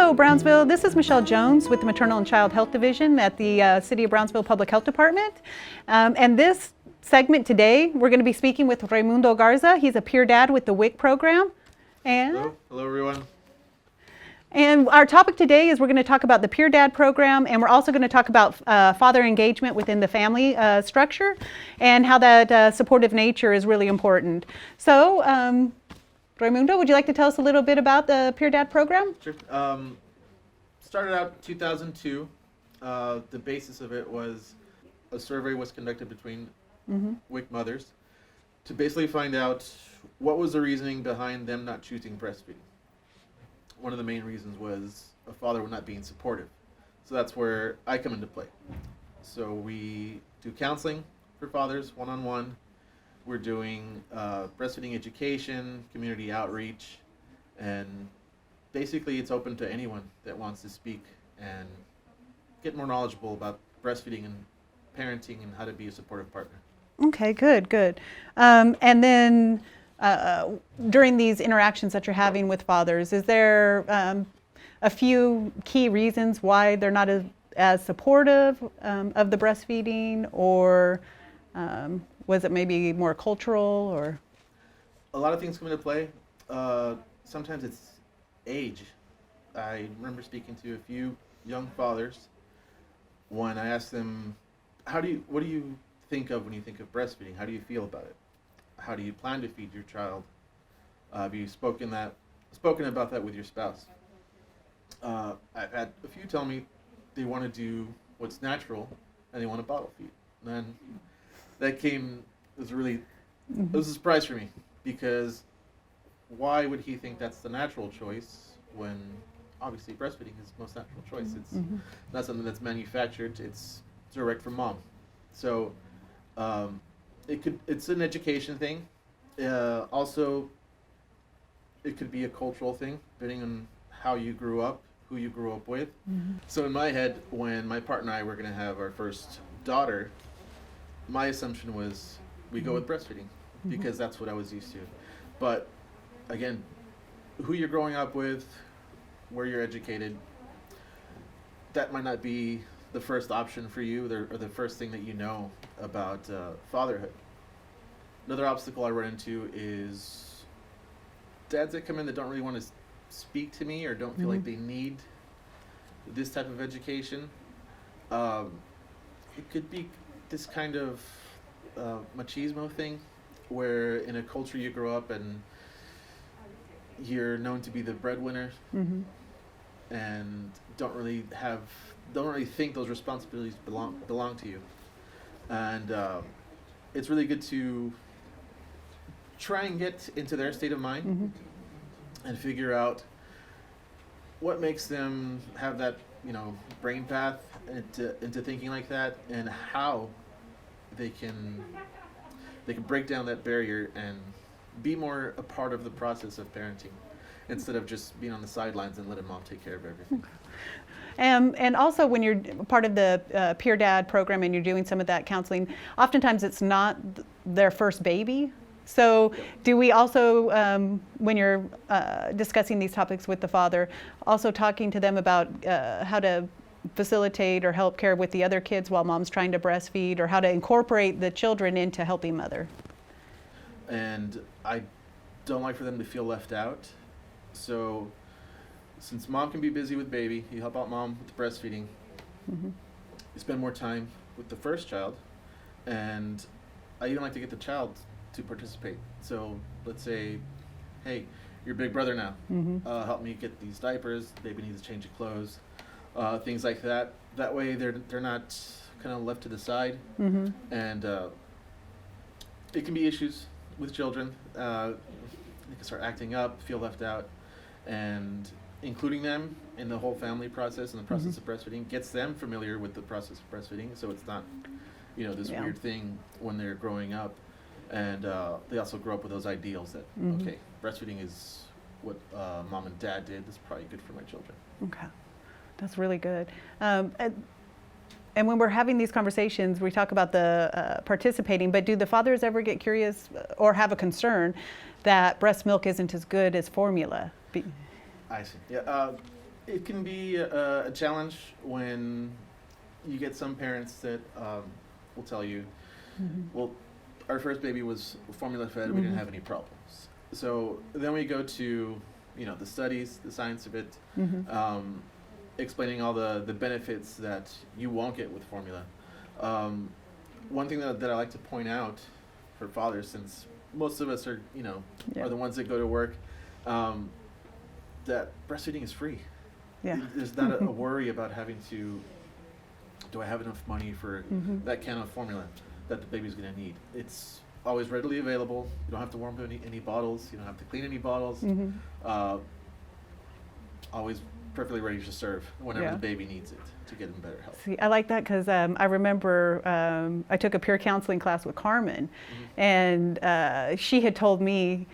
Hello, Brownsville. This is Michelle Jones with the Maternal and Child Health Division at the City of Brownsville Public Health Department. And this segment today, we're going to be speaking with Reymundo Garza. He's a peer dad with the WIC program. Hello everyone. And our topic today is we're going to talk about the Peer Dad Program, and we're also going to talk about father engagement within the family structure and how that supportive nature is really important. So, Reymundo, would you like to tell us a little bit about the Peer Dad Program? Sure. Started out 2002. The basis of it was a survey was conducted between WIC mothers to basically find out what was the reasoning behind them not choosing breastfeeding. One of the main reasons was a father not being supportive. So that's where I come into play. So we do counseling for fathers, one-on-one. We're doing breastfeeding education, community outreach, and basically it's open to anyone that wants to speak and get more knowledgeable about breastfeeding and parenting and how to be a supportive partner. Okay, good. And then during these interactions that you're having with fathers, is there a few key reasons why they're not as supportive of the breastfeeding, or was it maybe more cultural, or? A lot of things come into play. Sometimes it's age. I remember speaking to a few young fathers when I asked them, what do you think of when you think of breastfeeding? How do you feel about it? How do you plan to feed your child? Have you spoken about that with your spouse? I've had a few tell me they want to do what's natural and they want to bottle feed. And that was a surprise for me, because why would he think that's the natural choice when obviously breastfeeding is the most natural choice? It's not something that's manufactured, it's direct from mom. So it's an education thing. Also, it could be a cultural thing, depending on how you grew up, who you grew up with. So in my head, when my partner and I were going to have our first daughter, my assumption was we go with breastfeeding, because that's what I was used to. But again, who you're growing up with, where you're educated, that might not be the first option for you, or the first thing that you know about fatherhood. Another obstacle I run into is dads that come in that don't really want to speak to me or don't feel like they need this type of education. It could be this kind of machismo thing, where in a culture you grow up and you're known to be the breadwinner, and don't really think those responsibilities belong to you. And it's really good to try and get into their state of mind and figure out what makes them have that, brain path into thinking like that, and how they can break down that barrier and be more a part of the process of parenting, instead of just being on the sidelines and letting mom take care of everything. And also, when you're part of the Peer Dad Program and you're doing some of that counseling, oftentimes it's not their first baby. So do we also, when you're discussing these topics with the father, also talking to them about how to facilitate or help care with the other kids while mom's trying to breastfeed, or how to incorporate the children into helping mother? And I don't like for them to feel left out. So since mom can be busy with baby, you help out mom with the breastfeeding. You spend more time with the first child, and I even like to get the child to participate. So let's say, hey, you're big brother now. Help me get these diapers. Baby needs a change of clothes. Things like that. That way they're not kind of left to the side. And it can be issues with children. They can start acting up, feel left out, and including them in the whole family process and the process of breastfeeding gets them familiar with the process of breastfeeding, so it's not this weird thing when they're growing up. And they also grow up with those ideals that okay, breastfeeding is what mom and dad did, this is probably good for my children. Okay, that's really good. And when we're having these conversations, we talk about the participating, but do the fathers ever get curious or have a concern that breast milk isn't as good as formula? I see. Yeah. It can be a challenge when you get some parents that will tell you, well, our first baby was formula fed, we didn't have any problems. So then we go to, the studies, the science of it, explaining all the benefits that you won't get with formula. One thing that I like to point out for fathers, since most of us are, are the ones that go to work, that breastfeeding is free. Yeah. There's not a worry about having to, do I have enough money for that can of formula that the baby's going to need? It's always readily available. You don't have to warm any bottles. You don't have to clean any bottles. Always perfectly ready to serve whenever the baby needs it to get in better health. See, I like that because I remember I took a peer counseling class with Carmen, and she had told me,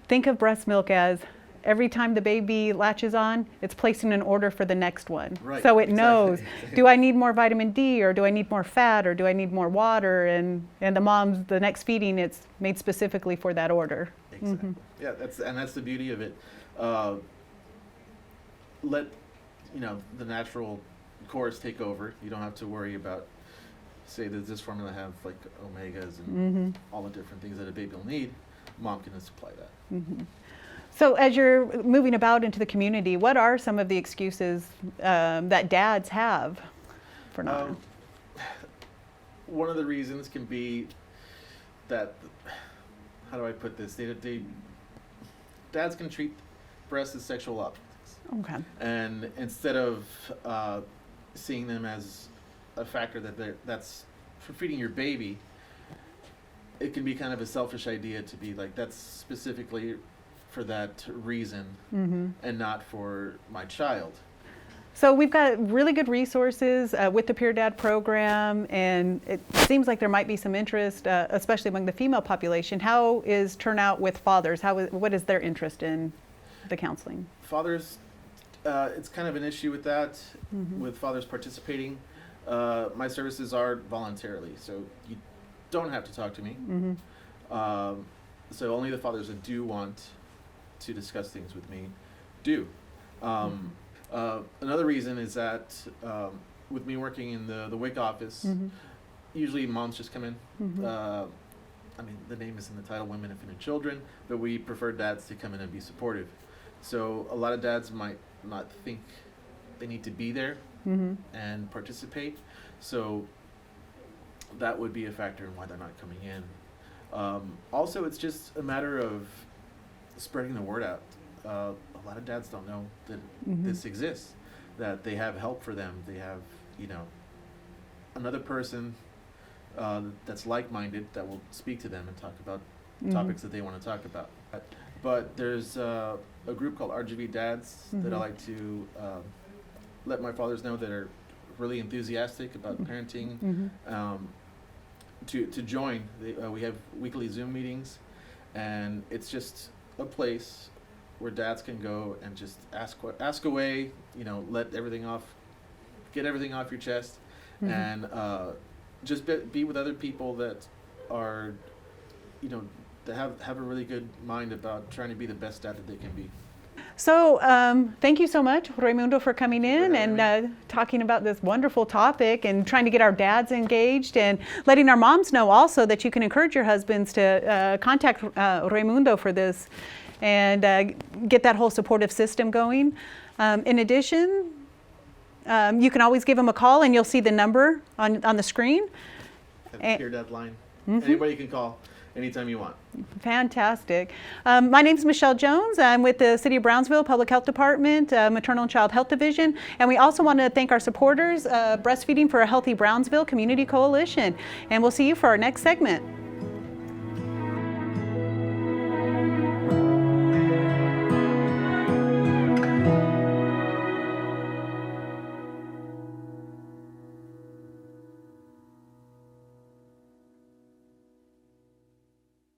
think of breast milk as every time the baby latches on, it's placing an order for the next one. Right, so it knows, exactly. do I need more vitamin D, or do I need more fat, or do I need more water? And the next feeding, it's made specifically for that order. Exactly. Yeah, that's the beauty of it. Let the natural course take over. You don't have to worry about, say, does this formula have like omegas and all the different things that a baby will need. Mom can supply that. So as you're moving about into the community, what are some of the excuses that dads have for not? One of the reasons can be that, how do I put this? Dads can treat breasts as sexual objects. Okay. And instead of seeing them as a factor that's for feeding your baby, it can be kind of a selfish idea to be like, that's specifically for that reason and not for my child. So we've got really good resources with the Peer Dad Program, and it seems like there might be some interest, especially among the female population. How is turnout with fathers? What is their interest in the counseling? Fathers, it's kind of an issue with that, with fathers participating. My services are voluntarily, so you don't have to talk to me. So only the fathers that do want to discuss things with me do. Another reason is that with me working in the WIC office, usually moms just come in. I mean, the name is in the title, Women, Infant, and Children, but we prefer dads to come in and be supportive. So a lot of dads might not think they need to be there and participate. So that would be a factor in why they're not coming in. Also, it's just a matter of spreading the word out. A lot of dads don't know that this exists, that they have help for them. They have, another person that's like-minded that will speak to them and talk about topics that they want to talk about. But there's a group called RGV Dads that I like to let my fathers know that are really enthusiastic about parenting to join. We have weekly Zoom meetings, and it's just a place where dads can go and just ask away, let everything off, get everything off your chest, and just be with other people that are, that have a really good mind about trying to be the best dad that they can be. So thank you so much, Reymundo, for coming in and talking about this wonderful topic and trying to get our dads engaged and letting our moms know also that you can encourage your husbands to contact Reymundo for this and get that whole supportive system going. In addition, you can always give him a call, and you'll see the number on the screen. At the Peer Dad line. Anybody can call anytime you want. Fantastic. My name is Michelle Jones. I'm with the City of Brownsville Public Health Department, Maternal and Child Health Division. And we also want to thank our supporters, Breastfeeding for a Healthy Brownsville Community Coalition. And we'll see you for our next segment.